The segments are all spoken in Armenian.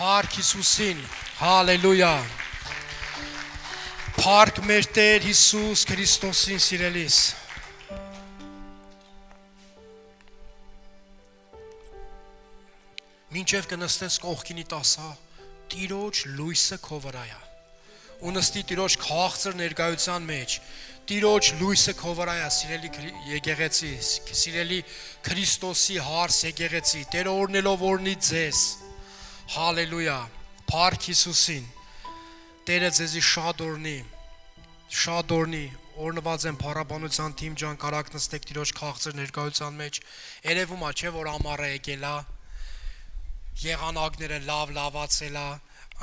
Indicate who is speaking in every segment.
Speaker 1: Փառք Հիսուսին, հալելույա։ Փառք մեր Տեր Հիսուս Քրիստոսին սիրելիս։ Մինչև կնստես կողքինի տասա, Տիրոջ լույսը քո վրայա։ Ու նստի Տիրոջ քաղցր ներկայության մեջ, Տիրոջ լույսը քո վրայա, սիրելի եկեղեցի, սիրելի Քրիստոսի հարս եկեղեցի, Տերը օրնելով օրնի ձեզ։ Հալելույա, փառք Հիսուսին, Տերը ձեզի շատ օրնի, օրնված եմ փառաբանության թիմ ջան, կարաք նստեք Տիրոջ քաղցր ներկայության մեջ, երևում է, չէ, որ ամառը եկել է, եղանակները լավացել է,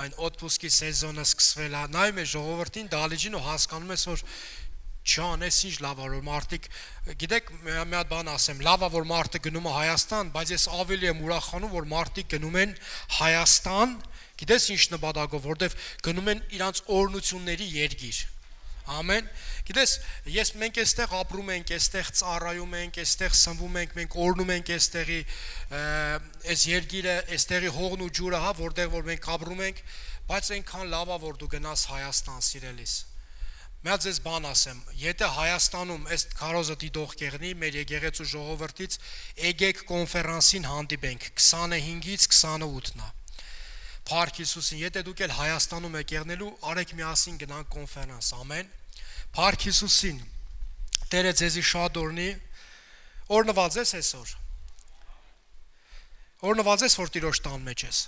Speaker 1: այն օտպուսկի սեզոնը սկսվել է, նայում է ժողովրդին դալիճին ու հասկանում ես, որ Ջան, ես ինչ լավ որ մարդիկ, գիտեք, մի հատ բան ասեմ, լավ որ մարդը գնում է Հայաստան, բայց ես ավելի եմ ուրախանում, որ մարդիկ գնում են Հայաստան, գիտես ինչ նպատակով, որտեվ գնում են իրանց օրհնությունների երկիր։ Ամեն։ Գիտես, մենք այստեղ ապրում ենք, այստեղ ծառայում ենք, այստեղ սնվում ենք, մենք օրհնում ենք այստեղի այս երկիրը, այստեղի հողն ու ջուրը, հա, որտեղ որ մենք ապրում ենք, բայց այնքան լավ է որ դու գնաս Հայաստան, սիրելիս։ Մի հատ ձեզ բան ասեմ, եթե Հայաստանում այս քարոզը դիտող կեղնի, մեր եկեղեցու ժողովրդից եկեք կոնֆերանսին հանդիպենք 25-ից 28-նա։ Փառք Հիսուսին, եթե դուք էլ Հայաստանում եք եղնելու, արեք միասին գնանք կոնֆերանս, ամեն։ Փառք Հիսուսին, Տերը ձեզի շատ օրհնի, օրհնված ես այսօր։ Օրհնված ես, որ Տիրոջ տան մեջ ես։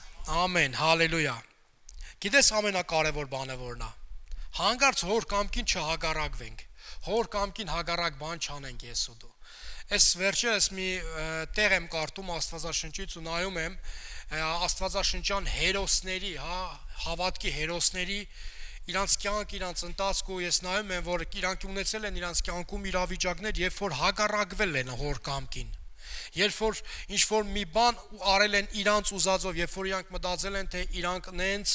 Speaker 1: Ամեն, հալելույա։ Գիտես ամենակարևոր բանը որն է։ Հանկարծ հոր կամքին չհագարակվենք, հոր կամքին հագարակ բան չանենք ես ու դու։ Այս վերջերս մի տեղ եմ կարդում Աստվածաշնչից ու նայում եմ Աստվածաշնչյան հերոսների, հավատքի հերոսների իրանց կյանք, իրանց ընթացք ու ես նայում եմ, որ իրանք ունեցել են իրանց կյանքում իրավիճակներ, երբ որ հագարակվել են հոր կամքին։ Երբ որ ինչ-որ մի բան արել են իրանց ուզածով, երբ որ իրանք մտածել են, թե իրանք նենց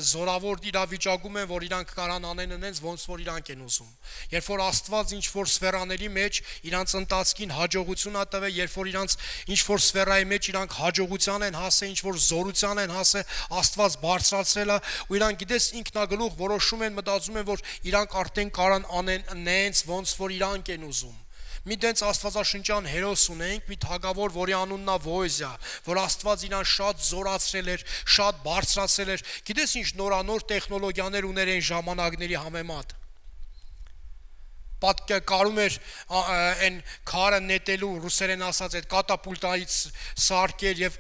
Speaker 1: զորավոր իրավիճակում են, որ իրանք կարան անեն նենց, ոնց որ իրանք են ուզում։ Երբ որ Աստված ինչ-որ սֆերաների մեջ իրանց ընթացքին հաջողություն ա տվել, երբ որ իրանց ինչ-որ սֆերայի մեջ իրանք հաջողության են հասել, ինչ-որ զորության են հասել, Աստված բարձրացրել է, ու իրանք գիտես ինքնագլուխ որոշում են, մտածում են, որ իրանք արդեն կարան անեն նենց, ոնց որ իրանք են ուզում։ Մի դենց Աստվածաշնչյան հերոս ունենք, մի թագավոր, որի անունն է Վոզիա, որ Աստված իրան շատ զորացրել էր, շատ բարձրացրել էր։ Գիտես ինչ նորանոր տեխնոլոգիաներ ուներ այն ժամանակների համեմատ։ Կարում էր այն քարը նետելու, ռուսերեն ասած այդ կատապուլտայից սարքեր եւ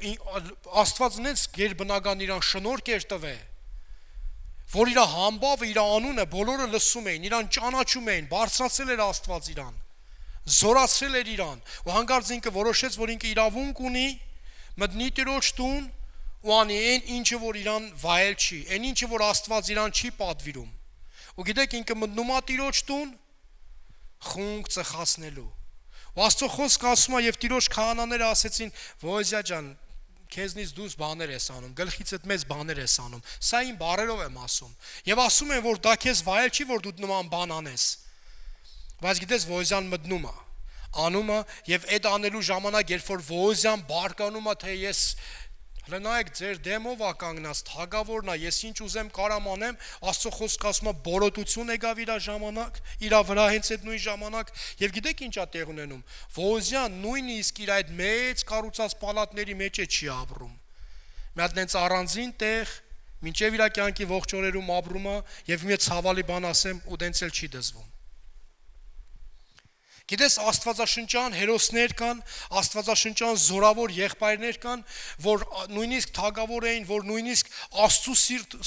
Speaker 1: Աստված նենց գերբնական իրան շնորհք էր տվել, որ իր համբավը, իր անունը բոլորը լսում էին, իրան ճանաչում էին, բարձրացրել էր Աստված իրան։ Զորացրել էր իրան, ու հանկարծ ինքը որոշեց, որ ինքը իրավունք ունի մտնի Տիրոջ տուն ու անի այն ինչը որ իրան վայել չի, այն ինչը որ Աստված իրան չի պատվիրում։ Ու գիտեք ինքը մտնում է Տիրոջ տուն խունկ ծխացնելու։ Ու Աստծո խոսքը ասում է եւ Տիրոջ քահանաները ասեցին. «Վոզիա ջան, քեզնից դուրս բաներ ես անում, գլխիցդ մեծ բաներ ես անում»։ Սա իմ բառերով եմ ասում։ Եվ ասում են, որ դա քեզ վայել չի, որ դու նման բան անես։ Բայց գիտես Վոզիան մտնում է, անում է եւ այդ անելու ժամանակ, երբ որ Վոզիան բարկանում է, թե ես հլնայեք ձեր դեմով ա կանգնած, թագավորն է, ես ինչ ուզեմ կարամ անեմ, Աստծո խոսքը ասում է բորոտություն եկավ իր ժամանակ, իր վրա հենց այդ նույն ժամանակ, եւ գիտեք ինչ ա տեղ ունենում։ Վոզիան նույնիսկ իր այդ մեծ կառուցած պալատների մեջ է չի ապրում։ Մի հատ նենց առանձին տեղ, մինչեւ իր կյանքի ողջ օրերում ապրում է եւ մի ցավալի բան ասեմ ու դենց էլ չի դզվում։ Գիտես Աստվածաշնչյան հերոսներ կան, Աստվածաշնչյան զորավոր եղբայրներ կան, որ նույնիսկ թագավոր էին, որ նույնիսկ Աստծո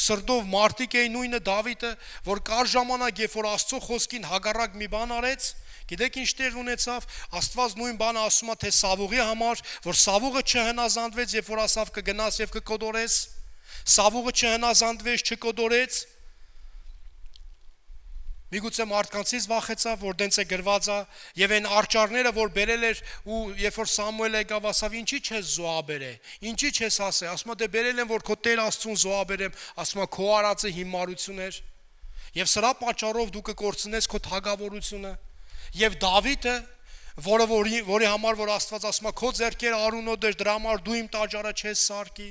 Speaker 1: սրտով մարդիկ էին, նույնը Դավիթը, որ կար ժամանակ, երբ որ Աստծո խոսքին հակառակ մի բան արեց, գիտեք ինչ տեղ ունեցավ, Աստված նույն բանը ասում է թե Սավուղի համար, որ Սավուղը չհնազանդվեց, երբ որ ասավ կգնաս եւ կկոդորես, Սավուղը չհնազանդվեց, չկոդորեց։ Միգուցե մարդկանցից վախեցավ, որ դենց է գրված է, եւ այն արճարները, որ բերել էր ու երբ որ Սամուելը եկավ, ասավ ինչի չես զոհաբերե, ինչի չես ասե, ասում է դե բերել են, որ քո Տեր Աստծուն զոհաբերեմ, ասում է քո արածը հիմարություն էր, եւ սրա պատճառով դու կկորցնես քո թագավորությունը, եւ Դավիթը, որի համար որ Աստված ասում է քո ձեռքերը արունոտ էր, դրա համար դու իմ տաճարը չես սարքի,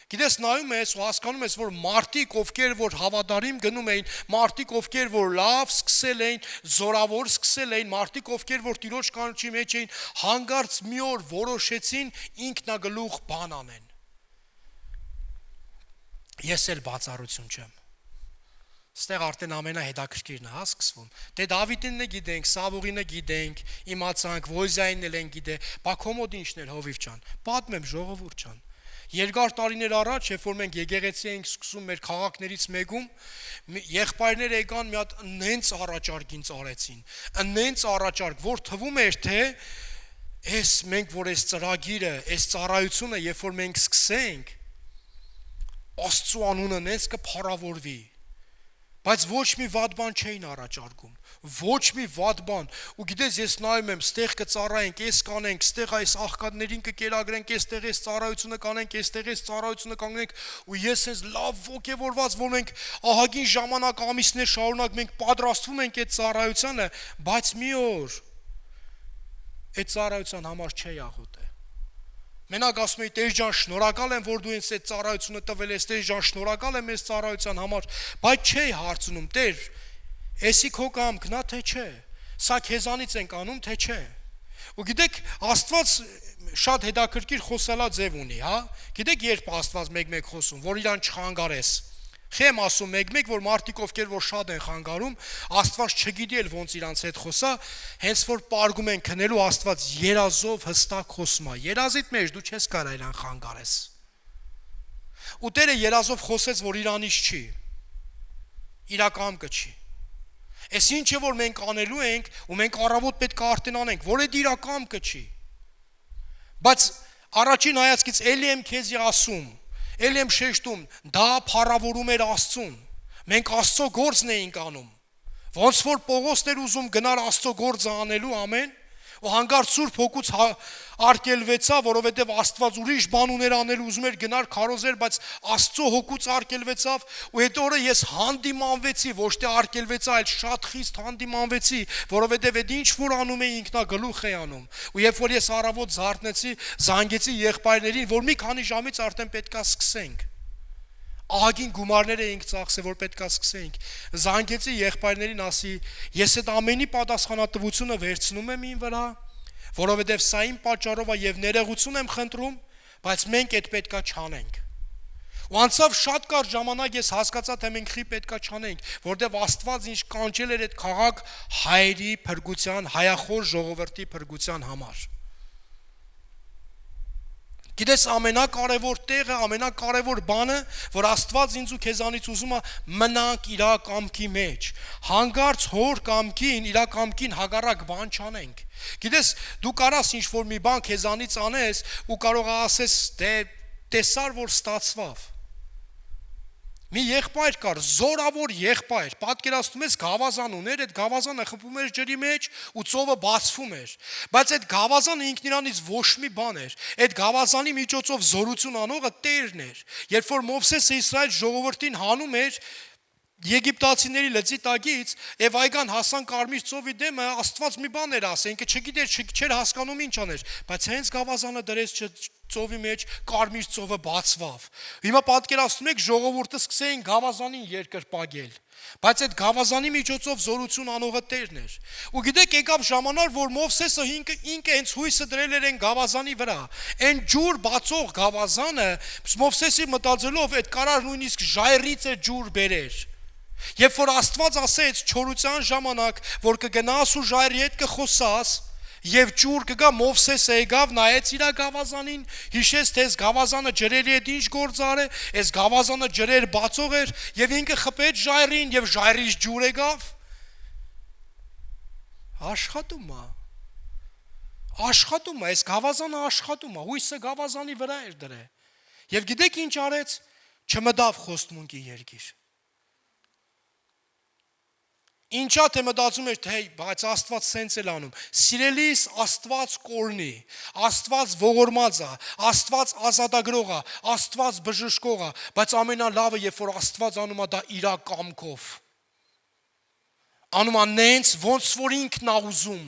Speaker 1: Գիտես, նայում ես ու հասկանում ես, որ մարդիկ, ովքեր որ հավատարիմ գնում էին, մարդիկ, ովքեր որ լավ սկսել էին, զորավոր սկսել էին, մարդիկ, ովքեր որ Տիրոջ կանչի մեջ էին, հանկարծ մի օր որոշեցին ինքնագլուխ բան անեն։ Ես էլ բացառություն չեմ։ Ստեղ արդեն ամենահետաքրքիրն է, հա, սկսվում։ Դե Դավիթին է գիտենք, Սավուղին է գիտենք, իմացանք, Ոզիային էլ են գիտե, բա քոմոդ ինչն էր Հովիվ ջան։ Պատմեմ ժողովուրդ ջան։ Երկար տարիներ առաջ, երբ որ մենք եկեղեցի էինք սկսում մեր քաղաքներից մեկում, եղբայրները եկան մի հատ նենց առաջարկ ինձ արեցին։ Նենց առաջարկ, որ թվում էր, թե այս մենք որ այս ծրագիրը, այս ծառայությունը, երբ որ մենք սկսենք, Աստծո անունը նենց կփառավորվի։ Բայց ոչ մի վատ բան չէին առաջարկում, ոչ մի վատ բան, ու գիտես ես նայում եմ, ստեղ կծառայենք, ես կանենք, ստեղ այս աղքատներին կկերակրենք, այստեղ այս ծառայությունը կանենք, այստեղ այս ծառայությունը կանենք, ու ես ես լավ ոգևորված, որ մենք ահագին ժամանակ ամիսներ շարունակ մենք պատրաստվում ենք այդ ծառայությանը, բայց մի օր այդ ծառայության համար չի աղոտ է։ Մենակ ասում էի, Տեր ջան, շնորհակալ եմ, որ դու ինձ այդ ծառայությունը տվել ես, Տեր ջան, շնորհակալ եմ այս ծառայության համար, բայց չի հարցնում, Տեր, էսի քո կամքն է, թե չէ, սա քեզանից ենք անում, թե չէ։ Ու գիտեք, Աստված շատ հետաքրքիր խոսալա ձև ունի, հա։ Գիտեք, երբ Աստված մեկ-մեկ խոսում, որ իրան չխանգարես։ Խեմ ասում մեկ-մեկ, որ մարդիկ ովքեր որ շատ են խանգարում, Աստված չգիտի էլ ոնց իրանց հետ խոսա, հենց որ պարգում են քնելու Աստված երազով հստակ խոսում է։ Երազիդ մեջ դու չես կարա իրան խանգարես։ Ու Տերը երազով խոսեց, որ իրանից չի։ Իրա կամքը չի։ Այս ինչը որ մենք անելու ենք, ու մենք առավոտ պետք է արդեն անենք, որ այդ իրա կամքը չի։ Բայց առաջին հայացքից էլի եմ քեզի ասում, Էլ եմ շեշտում, դա փառավորում էր Աստծուն, մենք Աստծո գործն էինք անում, ոնց որ Պողոսն էր ուզում գնալ Աստծո գործը անելու, ամեն, ու հանկարծ Սուրբ Հոգուց արգելվեցա, որովհետև Աստված ուրիշ բան ուներ անելու, ուզում էր գնալ քարոզեր, բայց Աստծո Հոգուց արգելվեցավ, ու այդ օրը ես հանդիմանվեցի, ոչ թե արգելվեցա, այլ շատ խիստ հանդիմանվեցի, որովհետև այդ ինչ որ անում է ինքնագլուխ է անում։ Ու երբ որ ես առավոտ զարթնեցի, զանգեցի եղբայրներին, որ մի քանի ժամից արդեն պետքա սկսենք։ Ահագին գումարներ էինք ծախսել, որ պետքա սկսենք։ Զանգեցի եղբայրներին, ասի, ես այդ ամենի պատասխանատվությունը վերցնում եմ ին վրա, որովհետև սա իմ պատճառով է եւ ներողություն եմ խնդրում, բայց մենք այդ պետքա չանենք։ Ու անցավ շատ կարճ ժամանակ ես հասկացա, թե մենք խի պետքա չանենք, որովհետև Աստված ինչ կանչել էր այդ քաղաք հայերի փրկության, հայախոր ժողովրդի փրկության համար։ Գիտես ամենակարևոր տեղը, ամենակարևոր բանը, որ Աստված ինձ ու քեզանից ուզում է մնանք իր կամքի մեջ։ Հանկարծ հոր կամքին, իր կամքին հակառակ բան չանենք։ Գիտես, դու կարաս ինչ-որ մի բան քեզանից անես ու կարող ասես, դե տեսար որ ստացվավ։ Մի եղբայր կար, զորավոր եղբայր, պատկերացնում ես գավազան ուներ, այդ գավազանը խփում էր ջրի մեջ ու ծովը բացվում էր, բայց այդ գավազանը ինքն իրանից ոչ մի բան էր, այդ գավազանի միջոցով զորություն անողը Տերն էր, երբ որ Մովսեսը Իսրայել ժողովրդին հանում էր Եգիպտացիների լծի տակից եւ այգան հասան Կարմիր ծովի դեմը, Աստված մի բան էր ասել, ինքը չգիտեր, չէր հասկանում ինչ աներ, բայց հենց գավազանը դրեց ծովի մեջ, Կարմիր ծովը բացվավ։ Հիմա պատկերացնում եք ժողովուրդը սկսեին գավազանին երկրպագել, բայց այդ գավազանի միջոցով զորություն անողը Տերն էր։ Ու գիտեք, եկավ ժամանակ, որ Մովսեսը ինքը հենց հույսը դրել էր այն գավազանի վրա, այն ջուր բացող գավազանը, Մովսեսի մտածելով այդ կարար նույնիսկ ժայռից է ջուր բերեր։ Երբ որ Աստված ասեց չորության ժամանակ, որ կգնաս ու ժայռի հետ կխոսաս, եւ ջուր կգա, Մովսեսը եկավ, նայեց իր գավազանին, հիշեց, թե այս գավազանը ջրերի հետ ինչ գործ արե, այս գավազանը ջրեր բացող էր, եւ ինքը խփեց ժայռին եւ ժայռից ջուր եկավ։ Աշխատում է, այս գավազանը աշխատում է, հույսը գավազանի վրա էր դրել։ Եվ գիտեք ինչ արեց, չմտավ խոստմունքի երկիր։ Ինչա թե մտածում էր, թե բայց Աստված սենց էլ անում։ Սիրելիս, Աստված կորնի, Աստված ողորմած է, Աստված ազատագրող է, Աստված բժշկող է, բայց ամենալավը, երբ որ Աստված անում է դա իր կամքով։ Անում է նենց, ոնց որ ինքն է ուզում։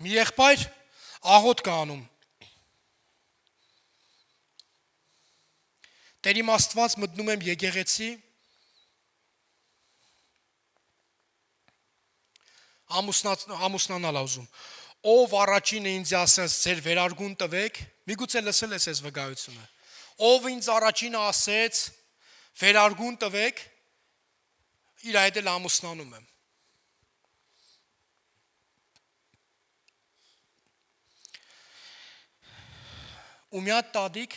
Speaker 1: Մի եղբայր աղոտ կանում։ Տեր իմ Աստված, մտնում եմ եկեղեցի, ամուսնանալ ուզում։ Ով առաջինը ինձ ասես ձեր վերարգուն տվեք, միգուցե լսել ես այս վկայությունը։ Ով ինձ առաջինը ասեց վերարգուն տվեք, իր հետ էլ ամուսնանում եմ։ Ու մի հատ տատիկ,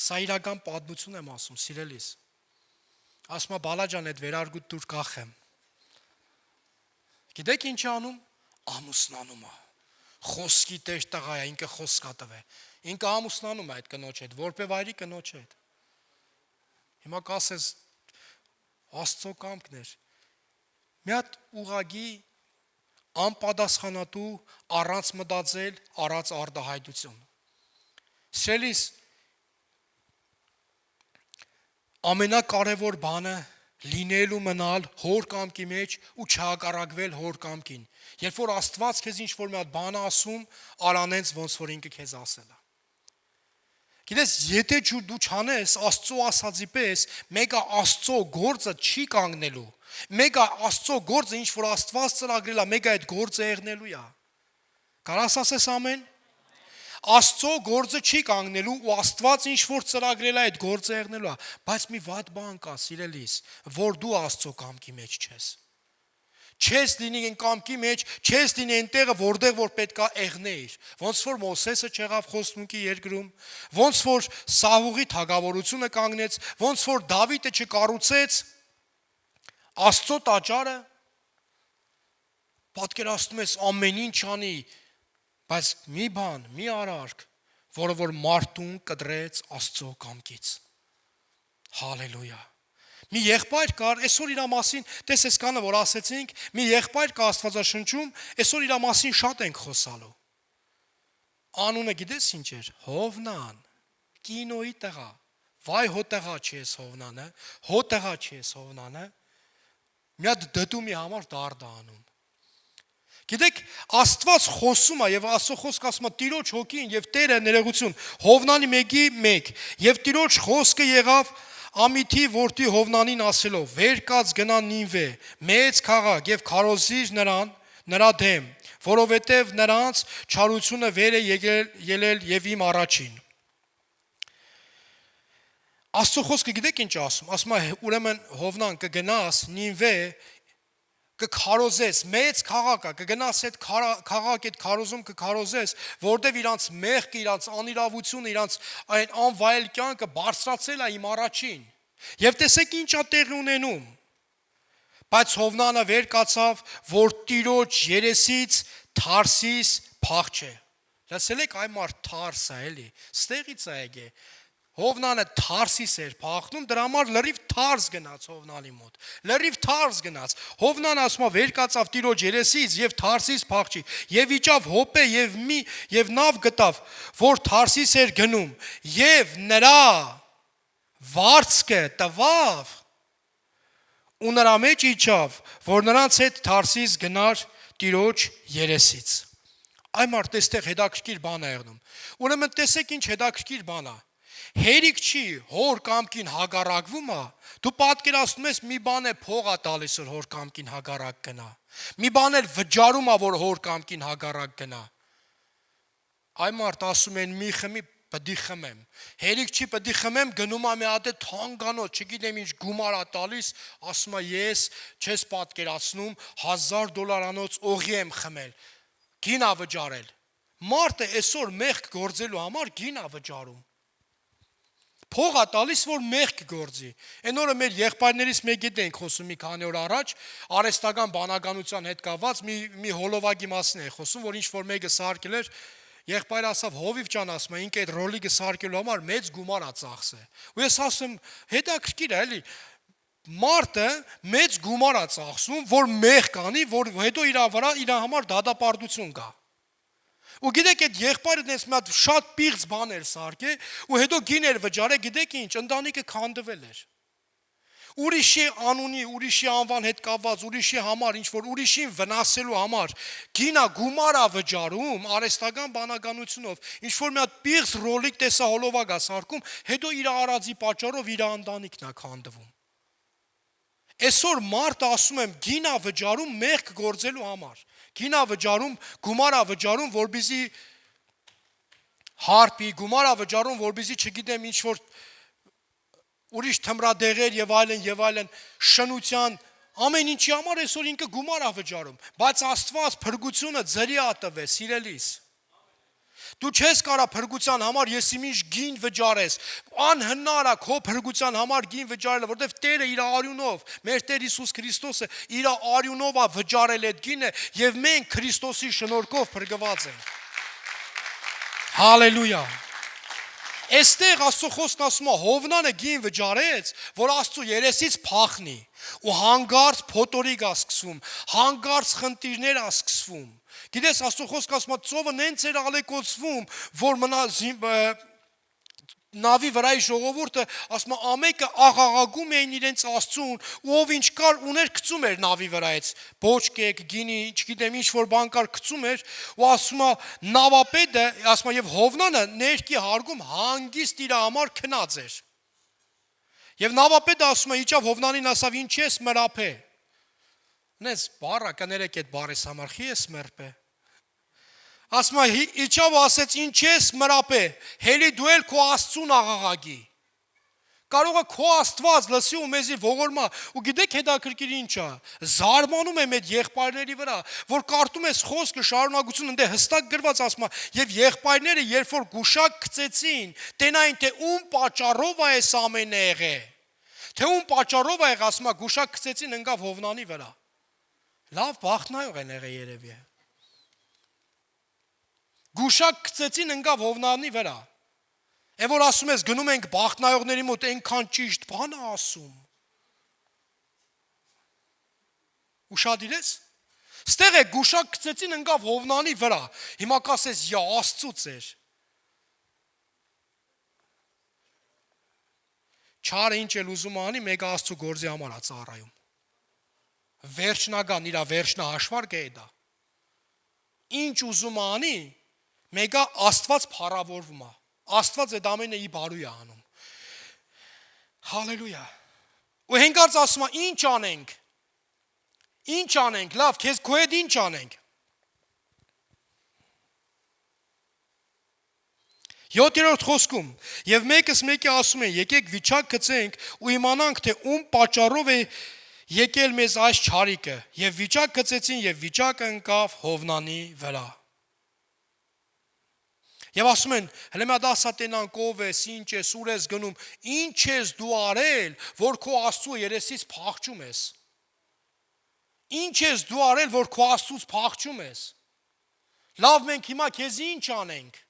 Speaker 1: սա իրական պատմություն եմ ասում, սիրելիս։ Ասում է բալա ջան, այդ վերարգուտ դուր կախեմ։ Գիտեք ինչ անում։ Ամուսնանում է։ Խոսքի տեր տղա է, ինքը խոսքա տվե։ Ինքը ամուսնանում է այդ կնոջ հետ, որպե վայրի կնոջ հետ։ Հիմա կասես Աստծո կամքն էր։ Մի հատ ուղագի անպատասխանատու առանց մտածել առած արդահայտություն։ Սիրելիս, ամենակարևոր բանը լինել ու մնալ հոր կամքի մեջ ու չհակառակվել հոր կամքին։ Երբ որ Աստված քեզ ինչ-որ մի հատ բան ասում, արանենց ոնց որ ինքը քեզ ասել է։ Գիտես, եթե դու չանես Աստծո ասածի պես, մեկը Աստծո գործը չի կանգնելու։ Մեկը Աստծո գործը ինչ որ Աստված ծրագրել է, մեկը այդ գործը եղնելու է։ Կարաս ասես ամեն։ Աստծո գործը չի կանգնելու ու Աստված ինչ որ ծրագրել է, այդ գործը եղնելու է, բայց մի վատ բան կա, սիրելիս, որ դու Աստծո կամքի մեջ չես։ Չես լինի այն կամքի մեջ, չես լինի այնտեղը, որտեղ որ պետքա եղնեիր։ Ոնց որ Մովսեսը չեղավ խոստմունքի երկրում, ոնց որ Սավուղի թագավորությունը կանգնեց, ոնց որ Դավիթը չկառուցեց Աստծո տաճարը, պատկերացնում ես ամեն ինչ անի, բայց մի բան, մի արարք, որը որ մարդուն կտրեց Աստծո կամքից։ Հալելույա։ Մի եղբայր կար, այսօր իր մասին, տես այս կանը, որ ասեցինք, մի եղբայր կա Աստվածաշնչում, այսօր իր մասին շատ ենք խոսալու։ Անունը գիտես ինչ էր։ Հովնան, կինոյի տղա։ Վայ հո տղա չի ես Հովնանը, հո տղա չի ես Հովնանը։ Մի հատ դդումի համար դարդ է անում։ Գիտեք, Աստված խոսում է եւ Աստծո խոսքը ասում է Տիրոջ հոգին եւ Տերը ներողություն։ Հովնանի 1:1 եւ Տիրոջ խոսքը եղավ Ամիթի որդի Հովնանին ասելով. «Վեր կաց գնա Նինվե, մեծ քաղաք եւ քարոզիր նրա դեմ, որովհետեւ նրանց չարությունը վեր է ելել եւ իմ առաջին»։ Աստծո խոսքը գիտեք ինչ ասում։ Ասում է ուրեմն Հովնան կգնաս Նինվե, կքարոզես, մեծ քաղաք է, կգնաս այդ քաղաք, այդ քարոզում կքարոզես, որտեվ իրանց մեղքը, իրանց անիրավությունը, իրանց այն անվայել կյանքը բարձրացել է իմ առաջին։ Եվ տեսեք ինչ է տեղի ունենում։ Բայց Հովնանը վեր կացավ, որ Տիրոջ երեսից Թարսիս փախչե։ Լսել եք այն մարդ Թարսը էլի, ստեղից է եկե։ Հովնանը Թարսիս էր փախնում, դրա համար լրիվ Թարս գնաց Հովնանի մոտ։ Լրիվ Թարս գնաց։ Հովնանը ասում է վեր կացավ Տիրոջ երեսից եւ Թարսիս փախչի։ Եվ իջավ հոպե եւ նավ գտավ, որ Թարսիս էր գնում, եւ նրա վարձքը տվավ ու նրա մեջ իջավ, որ նրանց հետ Թարսիս գնար Տիրոջ երեսից։ Այ մարդ այստեղ հետաքրքիր բան է եղնում։ Ուրեմն տեսեք ինչ հետաքրքիր բան է։ Հերիք չի հոր կամքին հագարակվում է, դու պատկերացնում ես մի բան է փող է տալիս որ հոր կամքին հագարակ գնա։ Մի բան էլ վճարում է որ հոր կամքին հագարակ գնա։ Այ մարդ ասում են մի խմի պդի խմեմ։ Հերիք չի պդի խմեմ, գնում է մի հատ թանկանոց, չգիտեմ ինչ գումար է տալիս, ասում է ես չես պատկերացնում $1000 օղի եմ խմել։ Գին է վճարել։ Մարդը այսօր մեղք գործելու համար գին է վճարում։ Փող է տալիս, որ մեղք գործի։ Այն օրը մեր եղբայրներից մեկի հետ ենք խոսում մի քանի օր առաջ, արհեստական բանականության հետ կապված մի հոլովակի մասին է խոսում, որ ինչ որ մեկը սարքել էր, եղբայրը ասավ հովիվ ջան, ասում է, ինքը այդ ռոլիկը սարքելու համար մեծ գումար է ծախսել։ Ու ես ասում, հետաքրքիր է, էլի, մարդը մեծ գումար է ծախսում, որ մեղք անի, որ հետո իր վրա իր համար դատապարտություն կա։ Ու գիտեք այդ եղբայրը դες մի հատ շատ պիղծ բան էր սարքե ու հետո գին էր վճարե, գիտեք ինչ, ընտանիքը քանդվել էր։ Ուրիշի անունի, ուրիշի անվան հետ կապված, ուրիշի համար, ինչ որ ուրիշին վնասելու համար գինա գումար ա վճարում արհեստական բանականությունով, ինչ որ մի հատ պիղծ ռոլիկ տեսահոլովակ ա սարքում, հետո իր արածի պատճառով իր ընտանիքն ա քանդվում։ Այսօր մարդը ասում եմ գինա վճարում մեղք գործելու համար, գինա վճարում, գումար ա վճարում, որպեսզի հարպի, գումար ա վճարում, որպեսզի չգիտեմ ինչ որ ուրիշ թմրադեղեր եւ այլն շնության ամեն ինչի համար այսօր ինքը գումար ա վճարում, բայց Աստված փրկությունը ձրի ա տվել, սիրելիս։ Դու չես կարա փրկության համար եսիմինչ գին վճարես, անհնար ա քո փրկության համար գին վճարելը, որովհետև Տերը իր արյունով, մեր Տեր Հիսուս Քրիստոսը իր արյունով ա վճարել այդ գինը եւ մենք Քրիստոսի շնորհքով փրկված ենք։ Հալելույա։ Այստեղ Աստծո խոսքն ասում է Հովնանը գին վճարեց, որ Աստծո երեսից փախնի ու հանգարց փոթորիկ ա սկսվում, հանգարց խնդիրներ ա սկսվում։ Գիտես Աստծո խոսքը ասում է ծովը նենց էր ալեկոծվում, որ մնա նավի վրայի ժողովուրդը ասում է ամեկը աղաղագում էին իրենց Աստծուն, ու ով ինչ կար ուներ գցում էր նավի վրայից, բոճկեկ, գինի, չգիտեմ ինչ որ բան կար գցում էր, ու ասում է նավապետը, ասում է եւ Հովնանը ներքի հարգում հանգիստ իր համար քնած էր։ Եվ նավապետը ասում է իջավ Հովնանին ասավ ինչ ես մրափե։ Նես բառա կներեք այդ բառից համար խի ես մրփե։ Ասում է իջավ ու ասեց ինչ ես մրափե, հելի դու էլ քո Աստծուն աղաղագի։ Կարող է քո Աստված լսի ու մեզի ողորմա, ու գիտեք հետաքրքիր ինչ է, զարմանում եմ այդ եղբայրների վրա, որ կարդում ես խոսքը շարունակություն ընդ հստակ գրված ասում է, եւ եղբայրները երբ որ գուշակ գծեցին, տենային թե ում պատճառով է այս ամենը եղել։ Թե ում պատճառով է եղել, ասում է գուշակ գծեցին ընկավ Հովնանի վրա։ Լավ բախտնայող են եղել երևի։ Գուշակ գծեցին ընկավ Հովնանի վրա։ Է որ ասում ես գնում ենք բախտնայողների մոտ այնքան ճիշտ բան է ասում։ Ուշադիր ես։ Ստեղ է գուշակ գծեցին ընկավ Հովնանի վրա։ Հիմա կասես յա Աստծուց էր։ Չարը ինչ էլ ուզում անի, մեկ Աստծու գործի համար է ծառայում։ Վերջնական իր վերջնահաշվարկը է դա։ Ինչ ուզում անի, մեկը Աստված փառավորվում է։ Աստված այդ ամենը ի բարու է անում։ Հալելույա։ Ու հենգարց ասում է ինչ անենք։ Ինչ անենք, լավ, քեզ քո հետ ինչ անենք։ 7-րդ խոսքում եւ մեկս մեկի ասում են եկեք վիճակ գծենք ու իմանանք թե ում պատճառով է եկել մեզ այս չարիքը եւ վիճակ գծեցին եւ վիճակը ընկավ Հովնանի վրա։ Եվ ասում են, հələ մի հատ ասատենանք ով ես, ինչ ես, ուր ես գնում, ինչ ես դու արել, որ քո Աստծո երեսից փախչում ես։ Ինչ ես դու արել, որ քո Աստծուց փախչում ես։ Լավ մենք հիմա քեզ ինչ անենք։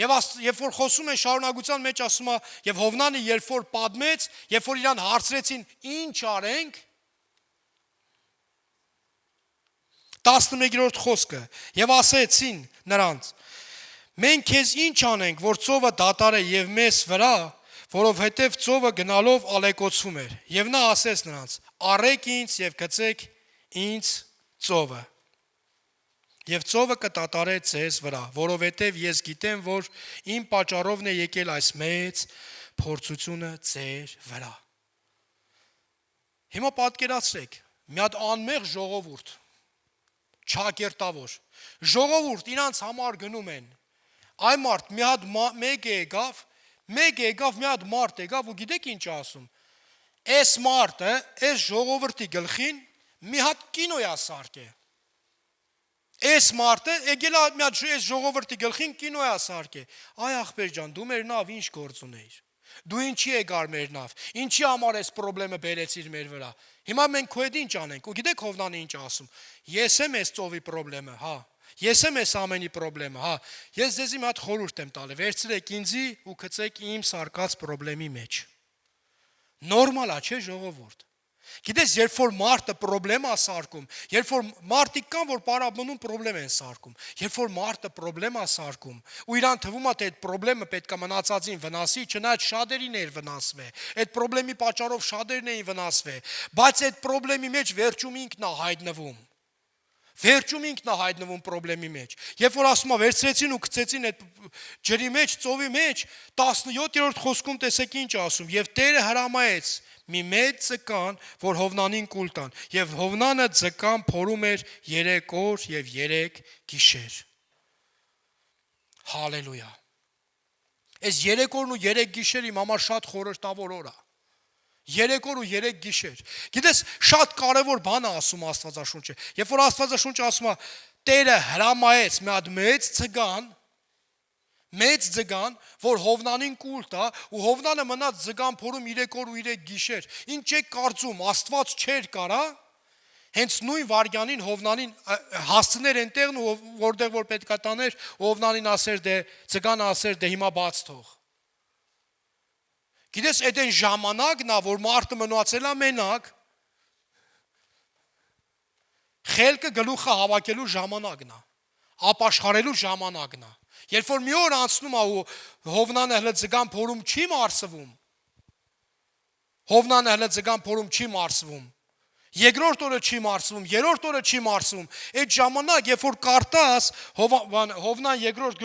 Speaker 1: Եվ որ խոսում են շարունակության մեջ ասում է, եւ Հովնանը երբ որ պատմեց, երբ որ իրան հարցրեցին ինչ արենք, 11-րդ խոսքը, եւ ասեցին նրանց. մենք քեզ ինչ անենք, որ ծովը դատարե եւ մեզ վրա, որովհետեւ ծովը գնալով ալեկոծվում էր։ Եվ նա ասեց նրանց. առեք ինձ եւ գցեք ինձ ծովը։ Եվ ծովը կտատարե ձեզ վրա, որովհետև ես գիտեմ, որ իմ պատճառովն է եկել այս մեծ փորձությունը ձեր վրա։ Հիմա պատկերացրեք, մի հատ անմեղ ժողովուրդ, չակերտավոր, ժողովուրդ իրանց համար գնում են, այ մարդ մի հատ մեկ եկավ, մի հատ մարդ եկավ ու գիտեք ինչ ասում, այս մարդը, այս ժողովրդի գլխին մի հատ կինոյ է սարքել։ Այս մարդը եկել է մի հատ այս ժողովրդի գլխին կինոյ է սարքել։ Այ ախպեր ջան, դու մեր նավ ինչ գործ ունեիր։ Դու ինչի եկար մեր նավ։ Ինչի համար այս խնդրումը բերեցիր մեր վրա։ Հիմա մենք քո հետ ինչ անենք։ Ու գիտեք Հովնանը ինչ ասում։ Ես եմ այս ծովի խնդրումը, հա։ Ես եմ այս ամենի խնդրումը, հա։ Ես ձեզի մի հատ խորհուրդ եմ տալի։ Վերցրեք ինձի ու գցեք իմ սարկած խնդրեմի մեջ։ Նորմալ է, չէ՞ ժողովուրդ։ Գիտես, երբ որ մարդը խնդրեմ է սարքում, երբ որ մարդիկ կան, որ պարապմնում խնդրեմ են սարքում, երբ որ մարդը խնդրեմ է սարքում, ու իրան թվում է, թե այդ խնդրեմը պետք է մնացածին վնասի, չնայած շատերին էր վնասվել, այդ խնդրեմի պատճառով շատերն էին վնասվել, բայց այդ խնդրեմի մեջ վերջում ինքն է հայտնվում։ Վերջում ինքն է հայտնվում խնդրեմի մեջ։ Երբ որ ասում է վերցրեցին ու գցեցին այդ ջրի մեջ, ծովի մեջ, 17-րդ խոսքում տեսեք ինչ ասում, եւ Տերը հրամայեց մի մեծ ձկան, որ Հովնանին կուլ տան, եւ Հովնանը ձկան փորում էր 3 օր եւ 3 գիշեր։ Հալելույա։ Այս 3 օրն ու 3 գիշեր իմ համար շատ խորհրդավոր օր է։ 3 օր ու 3 գիշեր։ Գիտես, շատ կարևոր բան է ասում Աստվածաշունչը։ Երբ որ Աստվածաշունչը ասում է, Տերը հրամայեց մի հատ մեծ ձգան, որ Հովնանին կուլ տա, ու Հովնանը մնաց ձգան փորում 3 օր ու 3 գիշեր։ Ինչ եք կարծում, Աստված չէր կարա հենց նույն վարյանին Հովնանին հասցներ այնտեղն ու որտեղ որ պետք է տաներ, Հովնանին ասեր դե ձգանը ասեր դե հիմա բաց թող։ Գիտես, այդ այն ժամանակն է, որ մարդը մնացել է մենակ, խելքը գլուխը հավաքելու ժամանակն է, ապաշխարելու ժամանակն է։ Երբ որ մի օր անցնում է ու Հովնանը հələ ձգան փորում չի մարսվում, երկրորդ օրը չի մարսվում, երրորդ օրը չի մարսվում, այդ ժամանակ, երբ որ կարտաս Հովնան երկրորդ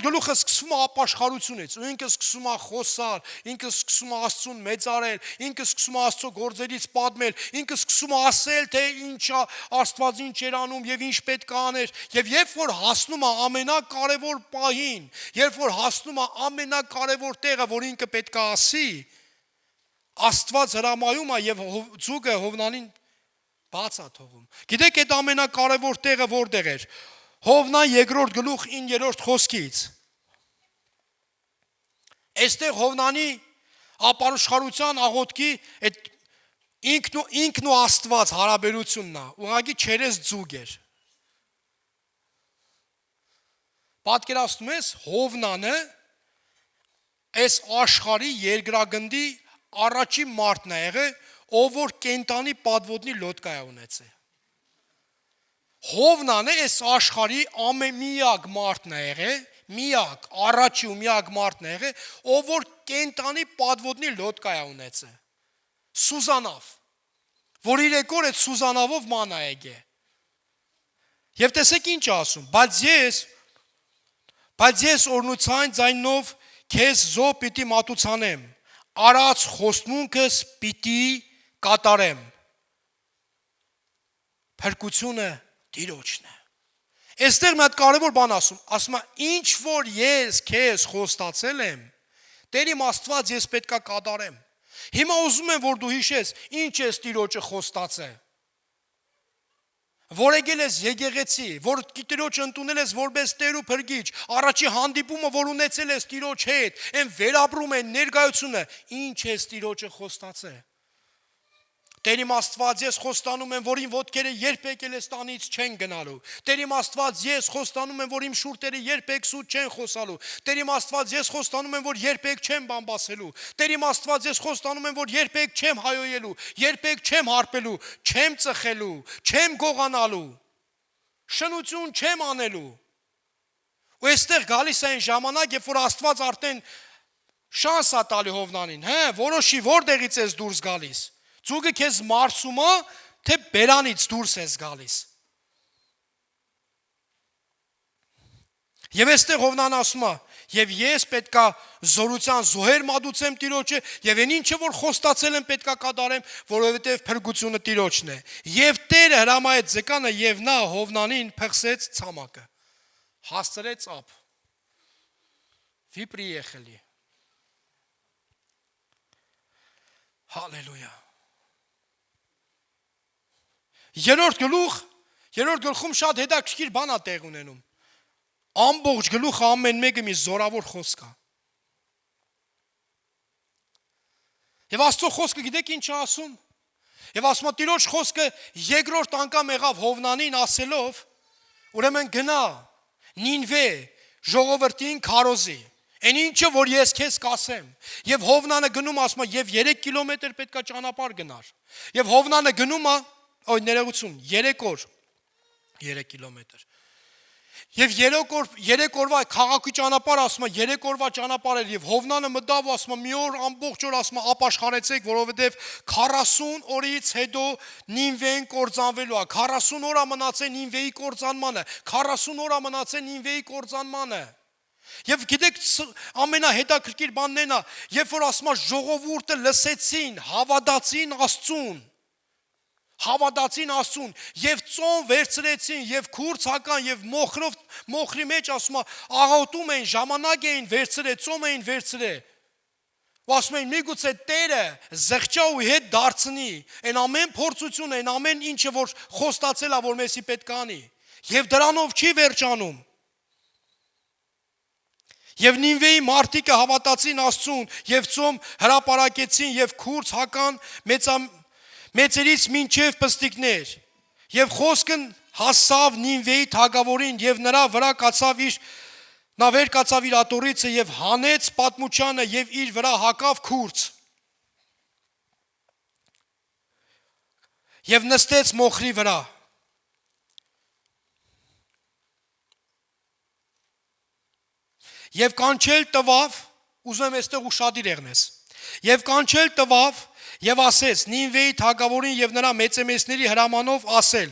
Speaker 1: գլուխը սկսվում է ապաշխարությունից, ու ինքը սկսում է խոսալ, ինքը սկսում է Աստծուն մեծարել, ինքը սկսում է Աստծո գործերից պատմել, ինքը սկսում է ասել, թե ինչա Աստված ինչ էր անում եւ ինչ պետք է աներ, եւ երբ որ հասնում է ամենակարևոր պահին, երբ որ հասնում է ամենակարևոր տեղը, որ ինքը պետք է ասի, Աստված հրամայում է եւ ձուկը Հովնանին բաց է թողում։ Գիտեք, այդ ամենակարևոր տեղը որտեղ էր։ Հովնան 2-րդ գլուխ 9-րդ խոսքից։ Այստեղ Հովնանի ապաշխարության աղոթքի այդ ինքն ու Աստված հարաբերությունն է, ուղղակի չերես ձուկ էր։ Պատկերացնում ես Հովնանը այս աշխարհի երկրագնդի առաջին մարդն է եղել, ով որ կենտանի պատվոտնի լոդկա է ունեցել։ Հովնանը այս աշխարհի ամենամիակ մարդն է եղել, առաջի ու միակ մարդն է եղել, ով որ կենտանի պատվոտնի լոդկա է ունեցել։ Սուզանավ, որ 3 օր այդ Սուզանավով ման է եկել։ Եվ տեսեք ինչ ասում, բայց ես օրնուցային ձայնով քեզ զոհ պիտի մատուցանեմ, արած խոստմունքս պիտի կատարեմ։ Փրկությունը Տիրոջն է։ Այստեղ մի հատ կարևոր բան ասում է, ինչ որ ես քեզ խոստացել եմ, Տեր իմ Աստված ես պետքա կատարեմ։ Հիմա ուզում եմ, որ դու հիշես, ինչ ես Տիրոջը խոստացել։ Որ եկել ես եկեղեցի, որ Տիրոջը ընդունել ես որպես Տեր ու Փրկիչ, առաջի հանդիպումը, որ ունեցել ես Տիրոջ հետ, այն վերապրում են ներկայությունը, ինչ ես Տիրոջը խոստացել։ Տեր իմ Աստված, ես խոստանում եմ, որ իմ ոտքերը երբեք Էլեստանից չեն գնալու։ Տեր իմ Աստված, ես խոստանում եմ, որ իմ շուրթերը երբեք սուտ չեն խոսալու։ Տեր իմ Աստված, ես խոստանում եմ, որ երբեք չեմ բամբասելու։ Տեր իմ Աստված, ես խոստանում եմ, որ երբեք չեմ հայոյելու, երբեք չեմ հարպելու, չեմ ծխելու, չեմ գողանալու, շնություն չեմ անելու։ Ու այստեղ գալիս է այն ժամանակ, երբ որ Աստված արդեն շանս է տալի Հովնանին, որոշի որտեղից ես դուրս գալիս։ Ձուկը քեզ մարսում է, թե բերանից դուրս ես գալիս։ Եվ այստեղ Հովնան ասում է, եւ ես պետքա զորության զոհեր մատուցեմ Տիրոջը, եւ այն ինչը որ խոստացել եմ պետքա կատարեմ, որովհետեւ փրկությունը Տիրոջն է։ Եվ Տերը հրամայեց ձկանը, եւ նա Հովնանին փխսեց ցամաքը։ Հասցրեց ափ։ Վիպրիեխելի։ Հալելույա։ Երրորդ գլխում շատ հետաքրքիր բան է տեղ ունենում։ Ամբողջ գլուխը ամեն մեկը մի զորավոր խոսք է։ Եվ Աստծո խոսքը գիտեք ինչ է ասում։ Եվ ասում է Տիրոջ խոսքը երկրորդ անգամ եղավ Հովնանին ասելով, ուրեմն գնա Նինվե ժողովրդին քարոզի։ Այն ինչը, որ ես քեզ կասեմ։ Եվ Հովնանը գնում ասում է, եւ 3 կիլոմետր պետքա ճանապարհ գնար։ Եվ Հովնանը գնում է, ներողություն, 3 օր 3 կիլոմետր։ Եվ 3 օրվա քաղաքի ճանապարհ ասում է 3 օրվա ճանապարհ էր եւ Հովնանը մտավ ու ասում է մի օր ամբողջ օր ասում է ապաշխարեցեք, որովհետեւ 40 օրից հետո Նինվեն կործանվելու է, 40 օր մնացել Նինվեի կործանմանը, 40 օր մնացել Նինվեի կործանմանը։ Եվ գիտեք ամենահետաքրքիր բանն է, երբ որ ասում է ժողովուրդը լսեցին, հավատացին Աստծուն եւ ծոմ վերցրեցին եւ քուրցական եւ մոխրի մեջ ասում է աղոթում էին, ժամանակ էին վերցրել, ծոմ էին վերցրել։ Ու ասում էին միգուցե Տերը զղջա ու հետ դարձնի այն ամեն փորձությունը, այն ամեն ինչը որ խոստացել է որ մեզի պետք է անի։ Եվ դրանով չի վերջանում։ Եվ Նինվեի մարդիկը հավատացին Աստծուն եւ ծոմ հրապարակեցին եւ քուրցական մեծերից մինչև պստիկներ, եւ խոսքն հասավ Նինվեի թագավորին եւ նրա վրա կացավ նա վեր կացավ իր աթոռիցը եւ հանեց պատմուճանը եւ իր վրա հակավ քուրց եւ նստեց մոխրի վրա։ Եվ կանչել տվավ, ուզում եմ այստեղ ուշադիր եղնես, եւ կանչել տվավ եւ ասեց Նինվեի թագավորին եւ նրա մեծեմեսների հրամանով ասել.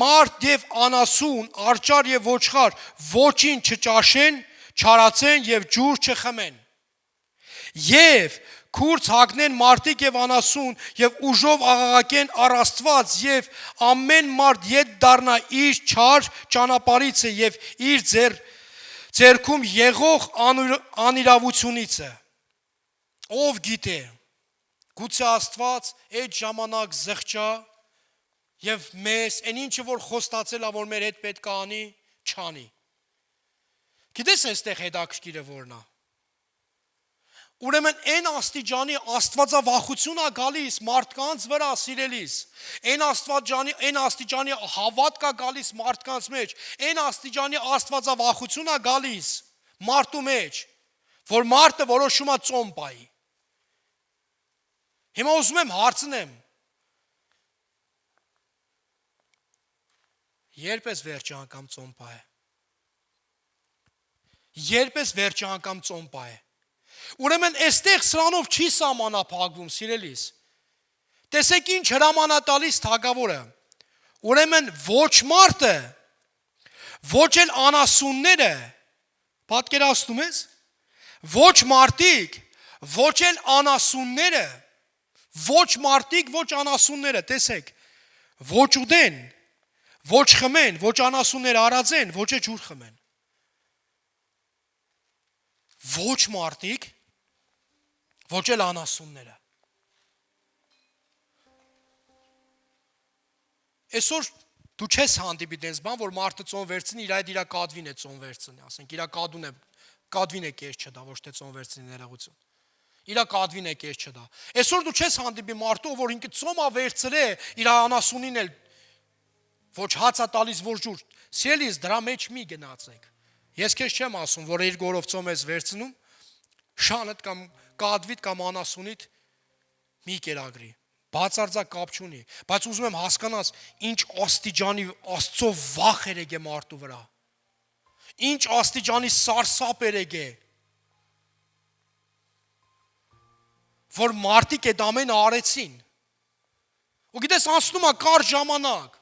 Speaker 1: մարդ եւ անասուն, արջար եւ ոչխար ոչինչ չճաշեն, չարացեն եւ ջուր չխմեն։ Եվ քուրց հագնեն մարդիկ եւ անասուն եւ ուժով աղաղակեն առ Աստված եւ ամեն մարդ ետ դառնա իր չար ճանապարհիցը եւ իր ձերքում եղող անիրավությունիցը։ Ով գիտե, գուցե Աստված այդ ժամանակ զղջա եւ մեզ այն ինչը որ խոստացել է որ մեր հետ պետք է անի, չանի։ Գիտես այստեղ հետաքրքիրը որն է։ Ուրեմն այն աստիճանի աստվածավախություն է գալիս մարդկանց վրա սիրելիս, այն աստիճանի հավատք է գալիս մարդկանց մեջ, այն աստիճանի աստվածավախություն է գալիս մարդու մեջ, որ մարդը որոշում է ծոմ պայի։ Հիմա ուզում եմ հարցնեմ, երբ ես վերջի անգամ ծոմ պայ է։ Երբ ես վերջի անգամ ծոմ պայ է։ Ուրեմն այստեղ սրանով չի սահմանափակվում, սիրելիս։ Տեսեք ինչ հրամանատալիս թագավորը։ Ուրեմն ոչ մարդը, ոչ էլ անասունները, պատկերացնում ես, ոչ մարդիկ, ոչ էլ անասունները, ոչ մարդիկ, ոչ անասունները, տեսեք, ոչ ուտեն, ոչ խմեն, ոչ անասունները արածեն, ոչ է ջուր խմեն։ Ոչ մարդիկ, ոչ էլ անասունները։ Այսօր դու չես հանդիպի դες բան, որ մարդը ծոմ վերցնի, իր այդ իր կադվին է ծոմ վերցնի, ասենք իր կադվին է կես չդա, ոչ թե ծոմ վերցնի ներողություն։ Իր կադվին է կես չդա։ Այսօր դու չես հանդիպի մարդու, որ ինքը ծոմ է վերցրել, իր անասունին էլ ոչ հացա տալիս, ոչ ջուր։ Սիրելիս, դրա մեջ մի գնացեք։ Ես քեզ չեմ ասում, որ իր գորով ծոմ ես վերցնում, շանդ կամ կադվիդ կամ անասունիդ մի կերագրի, բացարձակ կապ չունի, բայց ուզում եմ հասկանաս, ինչ աստիճանի Աստծո վախ երեգ է մարդու վրա, ինչ աստիճանի սարսափ երեգ է, որ մարդիկ այդ ամենը արեցին, ու գիտես անցնում է կարճ ժամանակ,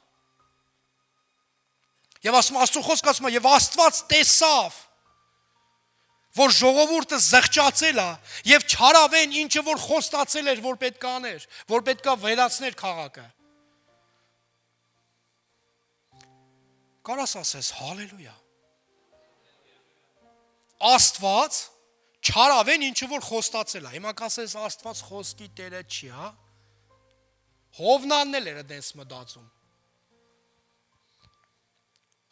Speaker 1: եւ ասում Աստծո խոսքը ասում է, եւ Աստված տեսավ, որ ժողովուրդը զղջացել է եւ չարավեն ինչը որ խոստացել էր որ պետք է աներ, որ պետք է վերացներ քաղաքը։ Կարաս ասես հալելույա։ Աստված չարավեն ինչը որ խոստացել է։ Հիմա կասես Աստված խոսքի Տերը չի, հա։ Հովնանն էլ էր դες մտածում։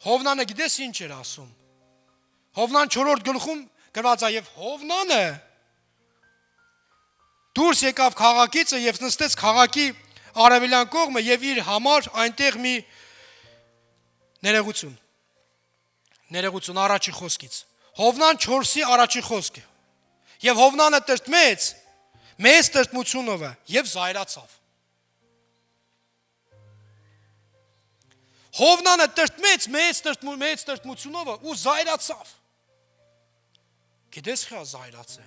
Speaker 1: Հովնանը գիտես ինչ էր ասում։ Հովնան 4-րդ գլխում գրված է եւ Հովնանը դուրս եկավ քաղաքից եւ նստեց քաղաքի արևելյան կողմը եւ իր համար այնտեղ մի ներողություն առաջի խոսքից Հովնան 4-ի առաջի խոսքը։ Եվ Հովնանը տրտմեց մեծ տրտմությունով եւ զայրացավ։ Հովնանը տրտմեց մեծ տրտմությունով ու զայրացավ։ Գիտես խա զայրացե։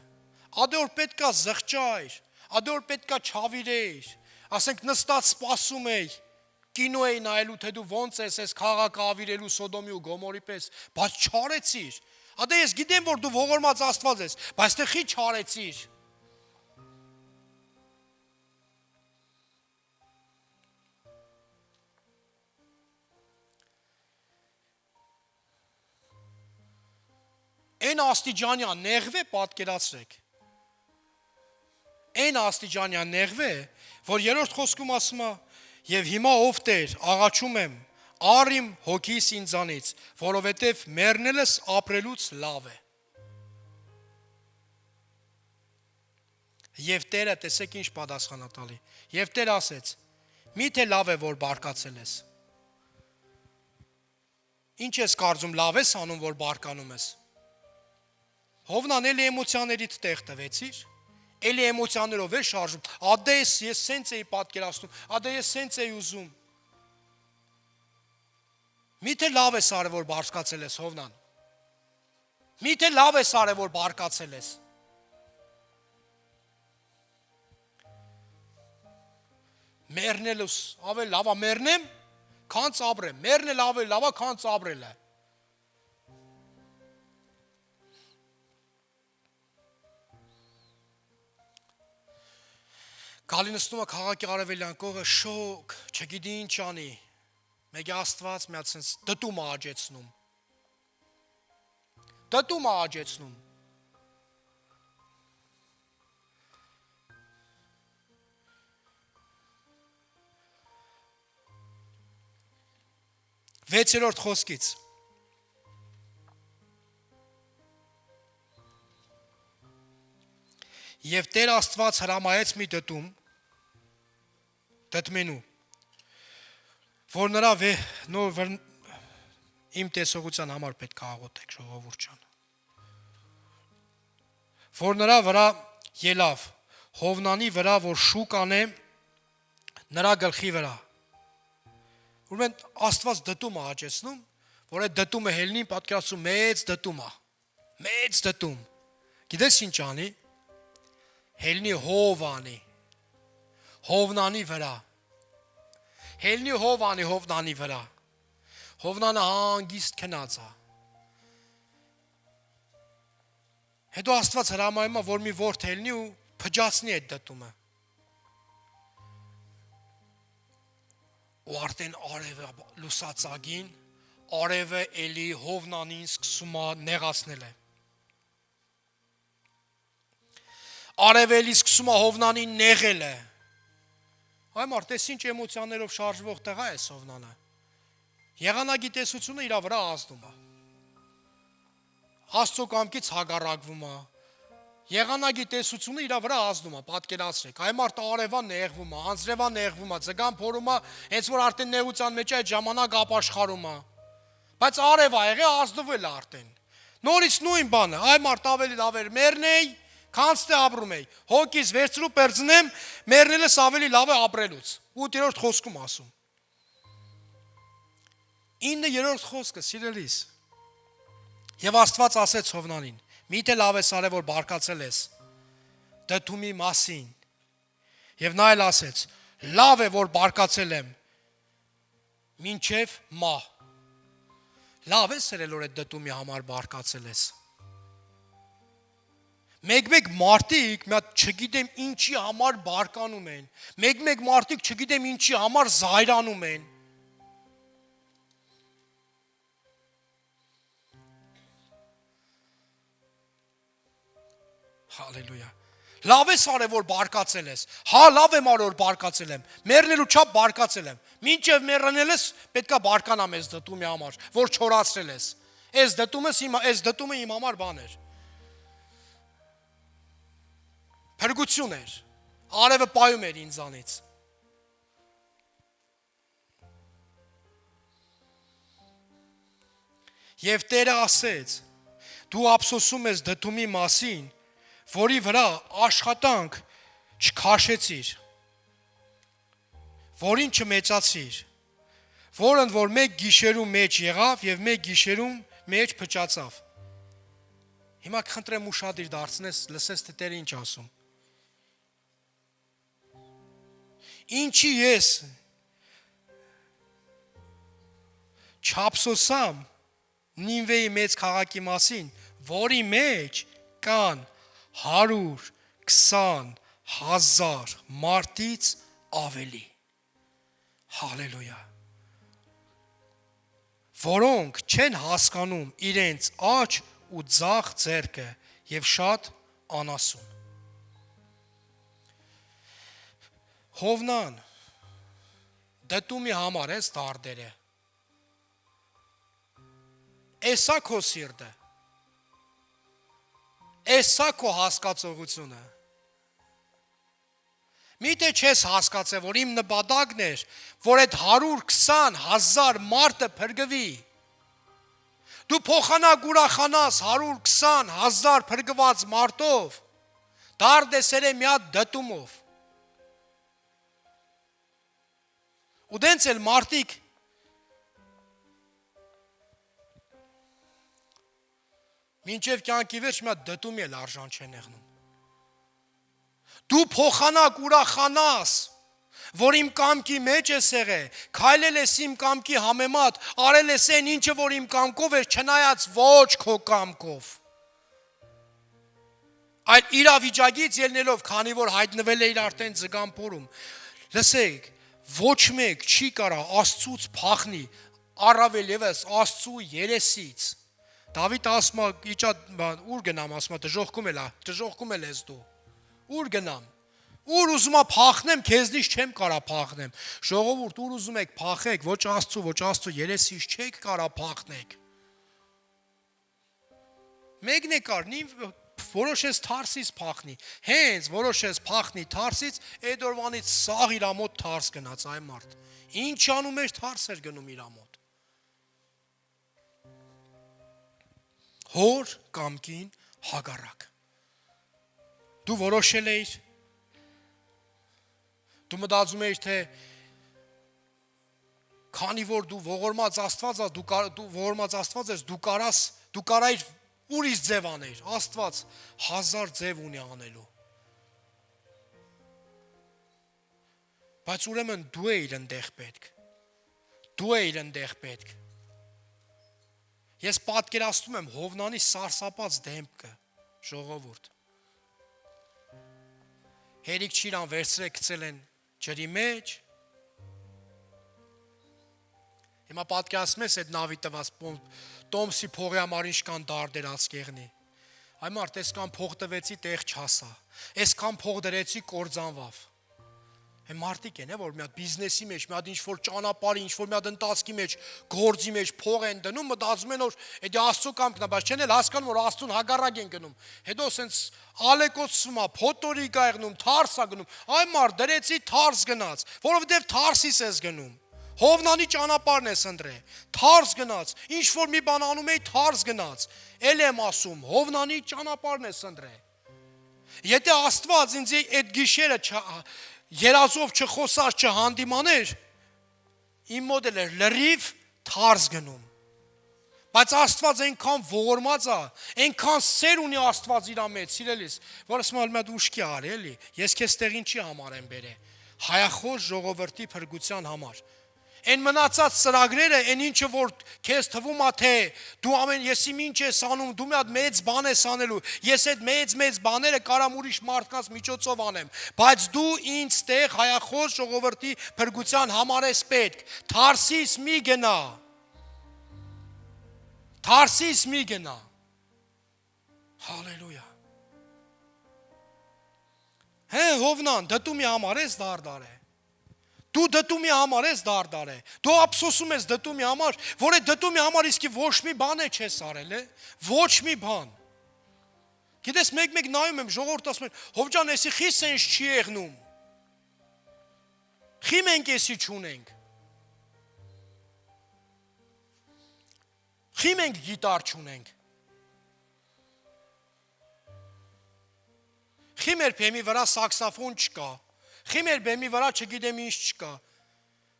Speaker 1: Ադոր պետքա զղջայր, ադոր պետքա չավիրեիր, ասենք նստած սպասում էի, կինո էի նայելու, թե դու ոնց ես քաղաքը ավիրելու Սոդոմի ու Գոմորի պես, բայց չարեցիր։ Ադե ես գիտեմ, որ դու ողորմած Աստված ես, բայց թե խի չարեցիր։ Այն աստիճանյա նեղվ է պատկերացրեք։ Այն աստիճանյա նեղվ է, որ երրորդ խոսքում ասում է, եւ հիմա ով Տեր, աղաչում եմ, առիմ հոգիս ինձանից, որովհետև մեռնելս ապրելուց լավ է։ Եվ Տերը տեսեք ինչ պատասխան է տալի։ Եվ Տերը ասեց. Միթե լավ է, որ բարկացել ես։ Ինչ ես կարծում, լավ ես անում, որ բարկանում ես։ Հովնան էլի էմոցիաներիդ տեղ տվեցիր, էլի էմոցիաներով է շարժում, ադե ես սենց էի պատկերացնում, ադե ես սենց էի ուզում։ Միթե լավ ես արել, որ բարկացել ես, Հովնան։ Միթե լավ ես արել, որ բարկացել ես։ Մեռնելուս ավել լավա մեռնեմ, քան ծաբրեմ, մեռնել ավել լավա, քան ծաբրելը։ Գալի նստում է քաղաքի արևելյան կողը, շոկ, չգիտի ինչ անի, մեկ Աստված մի հատ սենց դտում է աճեցնում։ Դտում է աճեցնում։ Վեցերորդ խոսքից։ Եվ Տեր Աստված հրամայեց մի դտմենու, որ նրա իմ տեսողության համար պետք է աղոթեք, ժողովուրդ ջան։ Որ նրա վրա ելավ, Հովնանի վրա, որ շուկ անե նրա գլխի վրա։ Ուրեմն Աստված դտում է աճեցնում, որ այդ դտումը հելնին պատկերացում մեծ դտում է։ Մեծ դտում։ Գիտես ինչ անի։ Հելնի հով անի։ Հովնանի վրա։ Հելնի հով անի Հովնանի վրա։ Հովնանը հանգիստ քնած է։ Հետո Աստված հրամայում է, որ մի ворդ հելնի ու փճացնի այդ դտումը։ Ու արդեն արևը լուսացագին, արևը էլի Հովնանին սկսում է նեղացնել է։ Արևը էլի սկսում է Հովնանին նեղել է։ Այ մարդ, ես ինչ էմոցիաներով շարժվող տղա է Հովնանը։ Եղանակի տեսությունը իր վրա ազդում է։ Աստծո կամքից հագարակվում է։ Եղանակի տեսությունը իր վրա ազդում է, պատկերացրեք։ Այ մարդ արևան նեղվում է, անձրևան նեղվում է, ձգան փորում է, հենց որ արդեն նեղության մեջ է այդ ժամանակ ապաշխարում է։ Բայց արևա եղե ազդվել է արդեն։ Նորից նույն բանը, այ մարդ ավելի լավ էր մեռնեի, քան ստե ապրում էի։ Հոգիս վերցրու պերձնեմ, մեռնելս ավելի լավ է ապրելուց։ 8-րդ խոսքում ասում։ 9-րդ խոսքը, սիրելիս։ Եվ Աստված ասեց Հովնանին. Միթե լավ ես արել, որ բարկացել ես դտումի մասին։ Եվ նա էլ ասեց. լավ է, որ բարկացել եմ մինչև մահ։ Լավ է սրել, որ այդ դտումի համար բարկացել ես։ Մեկ մարդիկ մի հատ չգիտեմ ինչի համար բարկանում են։ Մեկ մարդիկ չգիտեմ ինչի համար զայրանում են։ Հալելույա։ Լավ ես արել, որ բարկացել ես։ Հա, լավ եմ արել, որ բարկացել եմ։ Մեռնելու չափ բարկացել եմ։ Մինչև մեռնել ես, պետքա բարկանամ այս դտումի համար, որ չորացրել ես։ Այս դտումը իմ համար բան էր։ Փրկություն էր։ Արևը պայում էր ինձանից։ Եվ Տերը ասեց. դու ափսոսում ես դդումի մասին, որի վրա աշխատանք չքաշեցիր, որին չմեծացիր, որն որ մեկ գիշերում մեջ եղավ եւ մեկ գիշերում մեջ փչացավ։ Հիմա կխնդրեմ ուշադիր դարձնես, լսես թե Տերը ինչ ասում։ Ինչի ես չափսոսամ Նինվեի մեծ քաղաքի մասին, որի մեջ կան 120,000 մարդից ավելի։ Հալելույա։ Որոնք չեն հասկանում իրենց աջ ու ձախ ձեռքը եւ շատ անասուն։ Հովնան դտումի համար ես դարդերը։ Էսա քո սիրտը։ Էսա քո հասկացողությունը։ Միտե չես հասկացել, որ իմ նպատակն էր, որ այդ 120,000 մարդը փրկվի։ Դու փոխանակ ուրախանաս 120,000 փրկված մարդով, դարդեսերը մի հատ դտումով։ Ու դենց էլ մարդիկ մինչև կյանքի վերջ մի հատ դտումի էլ արժան չեն եղնում։ Դու փոխանակ ուրախանաս, որ իմ կամքի մեջ ես եղել, քայլել ես իմ կամքի համեմատ, արել ես այն ինչը որ իմ կամքով էր, չնայած ոչ քո կամքով։ Այդ իրավիճակից ելնելով, քանի որ հայտնվել է իր արդեն ձգան փորում, լսեք, ոչ մեկ չի կարա Աստծուց փախնի, առավել եւս Աստծու երեսից։ Դավիթ ասում է, իջա, ուր գնամ, ասում է, դժոխքում ես դու։ Ուր գնամ։ Ուր ուզում եմ փախնեմ, քեզնից չեմ կարա փախնեմ։ Ժողովուրդ, ուր ուզում եք փախեք, ոչ Աստծու երեսից չեք կարա փախնեք։ Մեկն է կար, որոշես Թարսից փախնի։ Հենց որոշես փախնի Թարսից, այդ օրվանից սաղ իր մոտ Թարս գնաց այ մարդ։ Ինչ անում էր Թարս էր գնում իր մոտ։ Հոր կամքին հակառակ։ Դու որոշել էիր, դու մտածում էիր, թե քանի որ դու ողորմած Աստված ես, դու կարայր ուրիշ ձև անել, Աստված 1000 ձև ունի անելու։ Բայց ուրեմն դու էիր ընդեղ պետք։ Ես պատկերացնում եմ Հովնանի սարսափած դեմքը, ժողովուրդ։ Հերիք չիրան վերցրել գցել են ջրի մեջ։ Հիմա պատկերացնում ես այդ նավի տված Տոմսի փողի համար ինչքան դարդեր ասկեղնի։ Այ մարդ, այսքան փող տվեցի տեղ չհասա։ Այսքան փող դրեցի կործանվավ։ Այն մարդիկ են, որ մի հատ բիզնեսի մեջ, մի հատ ինչ-որ ճանապարհի, ինչ-որ մի հատ ընթացքի մեջ, գործի մեջ փող են դնում, մտածում են, որ դա Աստծո կամքն է, բայց չեն էլ հասկանում, որ Աստծուն հակառակ են գնում։ Հետո սենց ալեկոծվում է, փոթորիկ է գնում, Թարս է գնում։ Այ մարդ, դրեցի Թարս գնաց, որովհետև Թարսից ես գնում։ Հովնանի ճանապարհն ես ընտրել։ Թարս գնաց, ինչ որ մի բան անում էի, Թարս գնաց։ Էլ եմ ասում, Հովնանի ճանապարհն ես ընտրել։ Եթե Աստված ինձ այդ գիշերը երազով չխոսած չհանդիմաներ, իմ մոտ էլ էր լրիվ Թարս գնում։ Բայց Աստված այնքան ողորմած է, այնքան սեր ունի Աստված իր մեջ, սիրելիս, որ ասում եմ, մի ուշքի արի, էլի, ես քեզ տեղին չի համարեմ բերել։ Հայախոս ժողովրդի փրկության համար։ Այն մնացած ծրագրերը, այն ինչը որ քեզ թվում է թե դու ես իմ ինչ ես անում, դու մի հատ մեծ բան ես անելու, ես այդ մեծ բաները կարամ ուրիշ մարդկանց միջոցով անեմ, բայց դու ինձ տեղ հայախոս ժողովրդի փրկության համար ես պետք։ Թարսից մի գնա։ Թարսից մի գնա։ Հալելույա։ Հովնան, դտումի համար ես դարդար է։ Դու դտումի համար ես դարդար է։ Դու ափսոսում ես դտումի համար, որ այդ դտումի համար իսկի ոչ մի բան է չես արել, ոչ մի բան։ Գիտես, մեկ նայում եմ, ժողովուրդ ասում են, Հով ջան, էսի խի սենց չի եղնում։ Խի մենք էսի չունենք։ Խի մենք գիտար չունենք։ Խի մեր բեմի վրա սաքսոֆոն չկա։ Խի մեր բեմի վրա չգիտեմ ինչ չկա։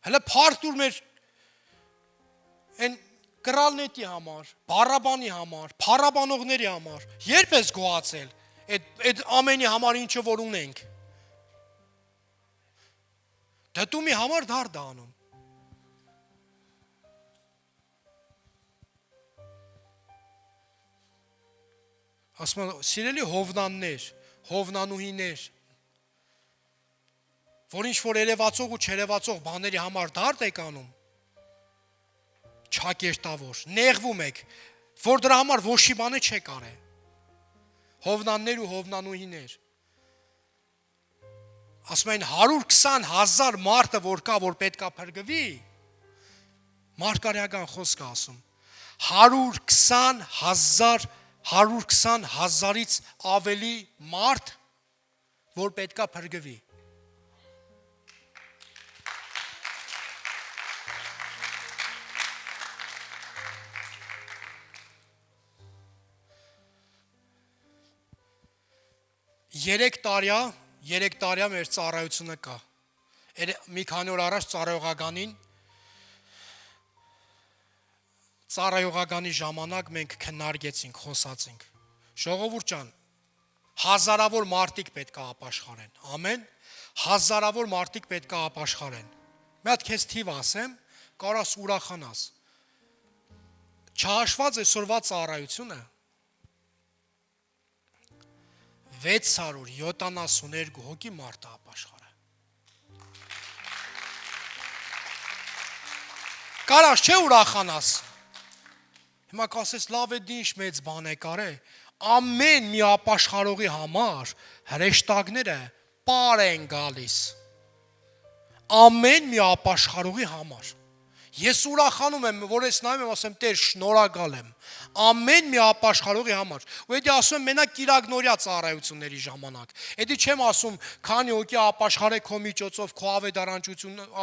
Speaker 1: Հələ փարտուր մեր այն կրալնետի համար, բառաբանի համար, փառաբանողների համար։ Երբ ես գոհացել այդ ամենի համար ինչը որ ունենք։ Դտումի համար դարդ անում։ Ասում են, սիրելի հովնաններ, հովնանուհիներ, որ ինչ-որ երևացող ու չերևացող բաների համար դարդ եք անում, չակերտավոր, նեղվում եք, որ դրա համար ոչի բանը չեք արել, հովնաններ ու հովնանուհիներ, ասում են 120,000 մարդը որ կա, որ պետք է փրկվի, մարգարեական խոսք ասում, 120,000-ից ավելի մարդ, որ պետք է փրկվի։ Երեք տարյա մեր ծառայությունը կա։ Մի քանի օր առաջ ծառայողականի ժամանակ մենք քննարկեցինք, խոսացինք։ Ժողովուրդ ջան, հազարավոր մարդիկ պետք է ապաշխարեն։ Ամեն, հազարավոր մարդիկ պետք է ապաշխարեն։ Մի հատ քեզ թիվ ասեմ, կարաս ուրախանաս։ Չհաշված այսօրվա ծառայությունը 672 հոգի մարդ է ապաշխարը։ Կարաս չէ ուրախանաս։ Հիմա կասես լավ է դի ինչ մեծ բան է կարել։ Ամեն մի ապաշխարողի համար հրեշտակները պար են գալիս։ Ամեն մի ապաշխարողի համար։ Ես ուրախանում եմ, որ ես նայում եմ, ասեմ, Տեր, շնորհակալ եմ։ Ամեն մի ապաշխարողի համար։ Ու դա ասում եմ մենակ կիրակնօրյա ծառայությունների ժամանակ։ Դա չեմ ասում, քանի հոգի ապաշխարել քո միջոցով, քո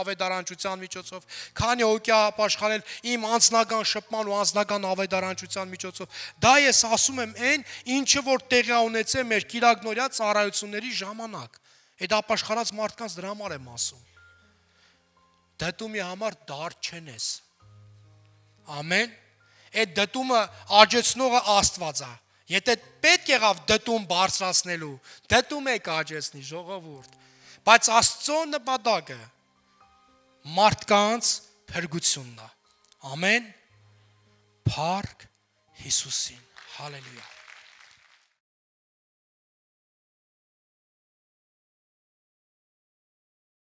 Speaker 1: ավետարանչության միջոցով, քանի հոգի ապաշխարել իմ անձնական շփման ու անձնական ավետարանչության միջոցով։ Դա ես ասում եմ այն, ինչը որ տեղի ունեցել մեր կիրակնօրյա ծառայությունների ժամանակ։ Այդ ապաշխարած մարդկանց դրա համար եմ ասում։ Դտումի համար դարդ չեն ես։ Ամեն։ Այդ դտումը աճեցնողը Աստված է։ Եթե պետք եղավ դտում բարձրացնելու, դտում եք աճեցնի ժողովուրդ։ Բայց Աստծո նպատակը մարդկանց փրկությունն է։ Ամեն։ Փառք Հիսուսին։ Հալելույա։